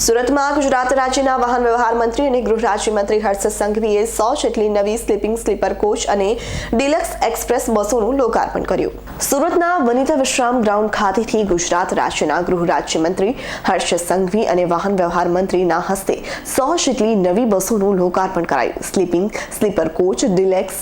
સુરતમાં ગુજરાત રાજ્યના વાહન વ્યવહાર મંત્રી અને ગૃહ રાજ્યમંત્રી હર્ષ સંઘવીએ 100 જેટલી નવી સ્લીપર કોચ અને ડિલક્સ એક્સપ્રેસ બસોનું લોકાર્પણ કર્યું. સુરતના વનિતા વિશ્રામ ગ્રાઉન્ડ ખાતેથી ગુજરાત રાજ્યના ગૃહ રાજ્યમંત્રી હર્ષ સંઘવી અને વાહન વ્યવહાર મંત્રીના હસ્તે 100 જેટલી નવી બસોનું લોકાર્પણ કરાયું. સ્લીપર કોચ ડિલક્સ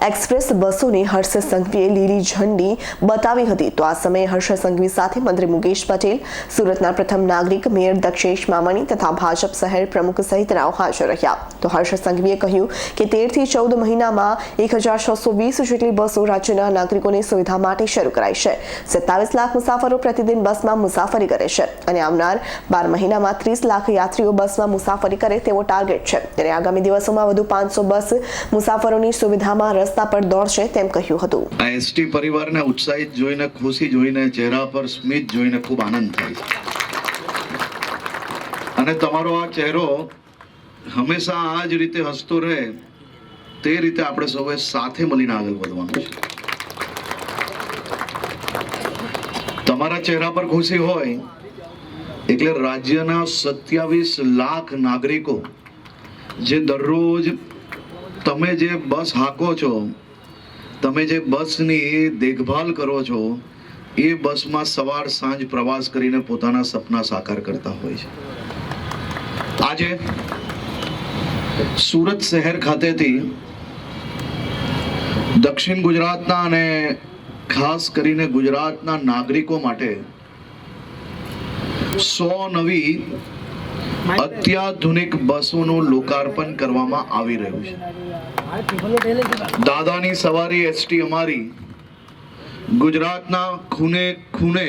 એક્સપ્રેસ બસોને હર્ષ સંઘવીએ લીલી ઝંડી બતાવી હતી. તો આ સમયે હર્ષ સંઘવી સાથે મંત્રી મુકેશ પટેલ, સુરતના પ્રથમ નાગરિક મેયર દક્ષેશ મામણી તથા ભાજપ શહેર પ્રમુખ સહિતનાઓ હાજર રહ્યા. તો હર્ષ સંઘવીએ કહ્યું કે 13 થી 14 મહિનામાં 1620 જેટલી બસો રાજ્યના નાગરિકોની સુવિધા માટે શરૂ કરાઈ છે. 27 લાખ મુસાફરો પ્રતિદિન બસમાં મુસાફરી કરે છે અને આવનાર 12 મહિનામાં 30 લાખ યાત્રીઓ બસમાં મુસાફરી કરે તેવો ટાર્ગેટ છે. ત્યારે આગામી દિવસોમાં વધુ 500 બસ મુસાફરોની સુવિધામાં રસ્તા પર દોડશે તેમ કહ્યું હતું. એસટી પરિવારને ઉત્સાહિત જોઈને, ખુશી જોઈને, ચહેરા પર સ્મિત જોઈને ખૂબ આનંદ થાય અને તમારો આ ચહેરો હંમેશા આ જ રીતે હસતો રહે તે રીતે આપણે સૌએ સાથે મળીને આગળ વધવાનું છે. તમારા ચહેરા પર ખુશી હોય એટલે રાજ્યના 27 લાખ નાગરિકો જે દરરોજ તમે જે બસ હાંકો છો, તમે જે બસની દેખભાલ કરો છો, એ બસમાં સવાર સાંજ પ્રવાસ કરીને પોતાના સપના સાકાર કરતા હોય છે. આજે સુરત શહેર ખાતેથી દક્ષિણ ગુજરાતના અને ખાસ કરીને ગુજરાતના નાગરિકો માટે 100 નવી અત્યાધુનિક બસોનું લોકાર્પણ કરવામાં આવી રહ્યું છે. દાદાની સવારી એસટી અમારી ગુજરાતના ખૂણે ખૂણે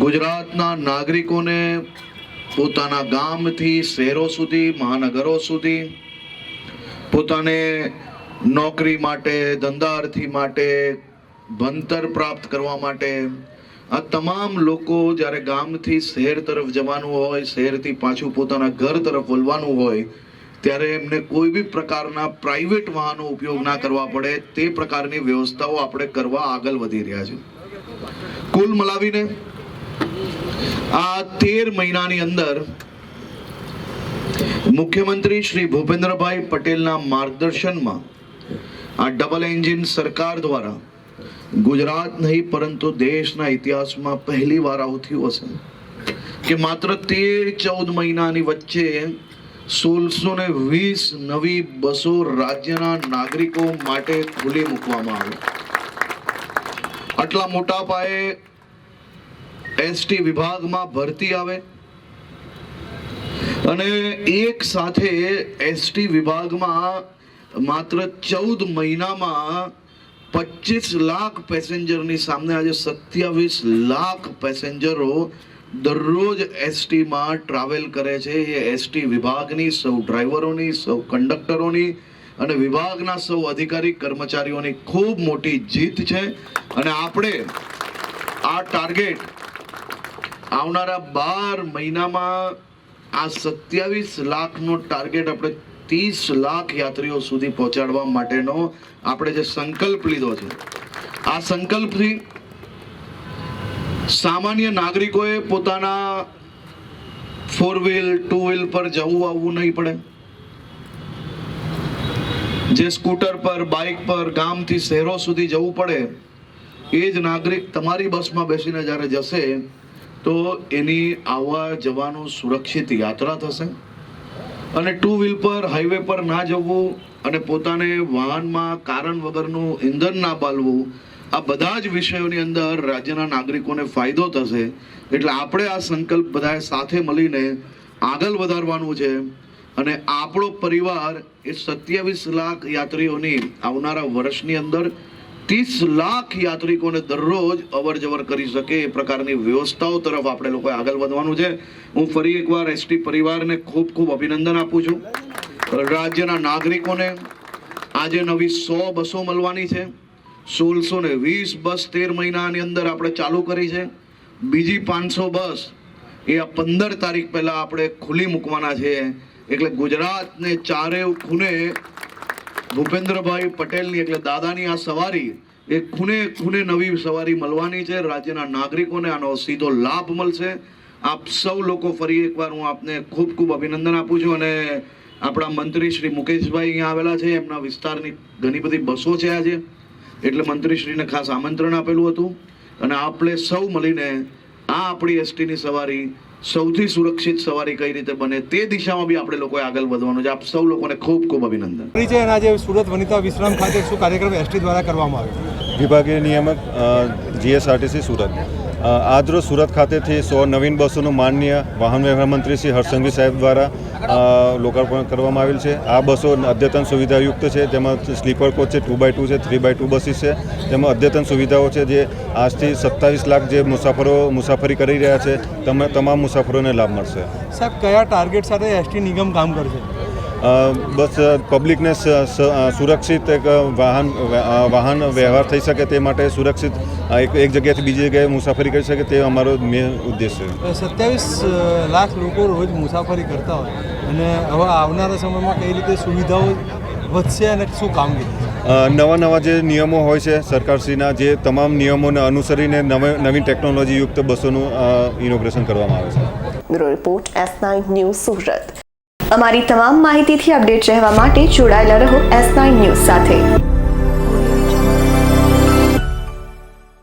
ગુજરાતના નાગરિકોને પોતાના ગામથી શહેરો સુધી, મહાનગરો સુધી, પોતાને નોકરી માટે, ધંધાર્થી માટે, ભણતર પ્રાપ્ત કરવા માટે, આ તમામ લોકો જ્યારે ગામથી શહેર તરફ જવાનું હોય, શહેરથી પાછું પોતાના ઘર તરફ વળવાનું હોય, ત્યારે એમને કોઈ બી પ્રકારના પ્રાઇવેટ વાહનો ઉપયોગ ના કરવા પડે તે પ્રકારની વ્યવસ્થાઓ આપણે કરવા આગળ વધી રહ્યા છે. કુલ મલાવીને આ 13 મહિનાની અંદર મુખ્યમંત્રી શ્રી ભૂપેન્દ્રભાઈ પટેલના માર્ગદર્શનમાં આ ડબલ એન્જિન સરકાર દ્વારા ગુજરાત નહીં પરંતુ દેશના ઇતિહાસમાં પહેલી વાર આવું થયું હશે કે માત્ર 13-14 મહિનાની વચ્ચે 1620 નવી બસો રાજ્યના નાગરિકો માટે ખુલ્લી મૂકવામાં આવી. આટલા મોટા પાયે એસટી વિભાગમાં ભરતી આવે અને એક સાથે એસટી વિભાગમાં માત્ર 14 મહિનામાં 25 લાખ પેસેન્જરની સામે આજે 27 લાખ પેસેન્જરો દરરોજ એસટીમાં ટ્રાવેલ કરે છે. એ એસટી વિભાગની સૌ ડ્રાઈવરોની, સૌ કંડક્ટરોની અને વિભાગના સૌ અધિકારી કર્મચારીઓની ખૂબ મોટી જીત છે અને આપણે આ ટાર્ગેટ આવનારા 12 મહિનામાં આ 27 લાખનો ટાર્ગેટ આપણે 30 લાખ યાત્રીઓ સુધી પહોંચાડવા માટેનો આપણે જે સંકલ્પ લીધો છે, આ સંકલ્પથી સામાન્ય નાગરિકોએ પોતાના 4 વ્હીલ 2 વ્હીલ પર જવું આવવું નહીં પડે. જે સ્કૂટર પર, બાઇક પર ગામથી શહેરો સુધી જવું પડે એ જ નાગરિક તમારી બસમાં બેસીને જ્યારે જશે તો એની આવવા જવાનું સુરક્ષિત યાત્રા થશે અને 2 વ્હીલ પર હાઈવે પર ના જવું અને પોતાને વાહનમાં કારણ વગરનું ઈંધણ ના બાળવું, આ બધા જ વિષયોની અંદર રાજ્યના નાગરિકોને ફાયદો થશે. એટલે આપણે આ સંકલ્પ બધાએ સાથે મળીને આગળ વધારવાનું છે અને આપણો પરિવાર એ 27 લાખ યાત્રીઓની આવનારા વર્ષની અંદર 30 લાખ યાત્રિકોને દરરોજ અવર જવર કરી શકે એ પ્રકારની વ્યવસ્થાઓ તરફ આપણે લોકોએ આગળ વધવાનું છે. હું ફરી એકવાર એસટી પરિવારને ખૂબ ખૂબ અભિનંદન આપું છું. રાજ્યના નાગરિકોને આજે નવી 100 બસો મળવાની છે. 1620 બસ 13 મહિનાની અંદર આપણે ચાલુ કરી છે. બીજી 500 બસ એ આ 15 તારીખ પહેલા આપણે ખુલ્લી મૂકવાના છે. એટલે ગુજરાતને ચારે ખૂણે ભૂપેન્દ્રભાઈ પટેલની એટલે દાદાની આ સવારી એ ખૂણે ખૂણે નવી સવારી મળવાની છે. રાજ્યના નાગરિકોને આનો સીધો લાભ મળશે. આપ સૌ લોકો ફરી એકવાર હું આપને ખૂબ ખૂબ અભિનંદન આપું છું. અને આપણા મંત્રી શ્રી મુકેશભાઈ અહીંયા આવેલા છે, એમના વિસ્તારની ઘણી બધી બસો છે આજે, એટલે મંત્રીશ્રીને ખાસ આમંત્રણ આપેલું હતું. અને આપણે સૌ મળીને આ આપણી એસટીની સવારી સૌથી સુરક્ષિત સવારી કઈ રીતે બને તે દિશામાં બી આપણે લોકોએ આગળ વધવાનું છે. આપ સૌ લોકોને ખૂબ ખૂબ અભિનંદન. પરિચય અને આજે સુરત વનિતા વિશ્રામ ખાતે શું કાર્યક્રમ એસટી દ્વારા કરવામાં આવ્યો? વિભાગીય નિયામક જીએસઆરટીસી સુરત આજરોજ સુરત ખાતેથી 100 નવીન બસોનું માનનીય વાહન વ્યવહાર મંત્રી શ્રી હર્ષસંઘવી સાહેબ દ્વારા લોકાર્પણ કરવામાં આવેલ છે. આ બસો અદ્યતન સુવિધાયુક્ત છે. તેમાં સ્લીપર કોચ છે, 2x2 છે, 3x2 બસીસ છે. તેમાં અદ્યતન સુવિધાઓ છે જે આજથી 27 લાખ જે મુસાફરો મુસાફરી કરી રહ્યા છે તમામ મુસાફરોને લાભ મળશે. સાહેબ, કયા ટાર્ગેટ સાથે એસટી નિગમ કામ કરશે? બસ પબ્લિકને સુરક્ષિત એક વાહન વ્યવહાર થઈ શકે તે માટે સુરક્ષિત એક જગ્યાએથી બીજી જગ્યાએ મુસાફરી કરી શકે તે અમારો મેન ઉદ્દેશ છે. 27 લાખ લોકો રોજ મુસાફરી કરતા હોય અને હવે આવનારા સમયમાં કઈ રીતે સુવિધાઓ વધશે અને શું કામગીરી? નવા જે નિયમો હોય છે સરકારશ્રીના, જે તમામ નિયમોને અનુસરીને નવીન ટેકનોલોજીયુક્ત બસોનું ઇનોગ્રેશન કરવામાં આવે છે. Bureau report S9 news Surat. અમારી તમામ માહિતીથી અપડેટ રહેવા માટે જોડાયેલા રહો S9 ન્યૂઝ સાથે.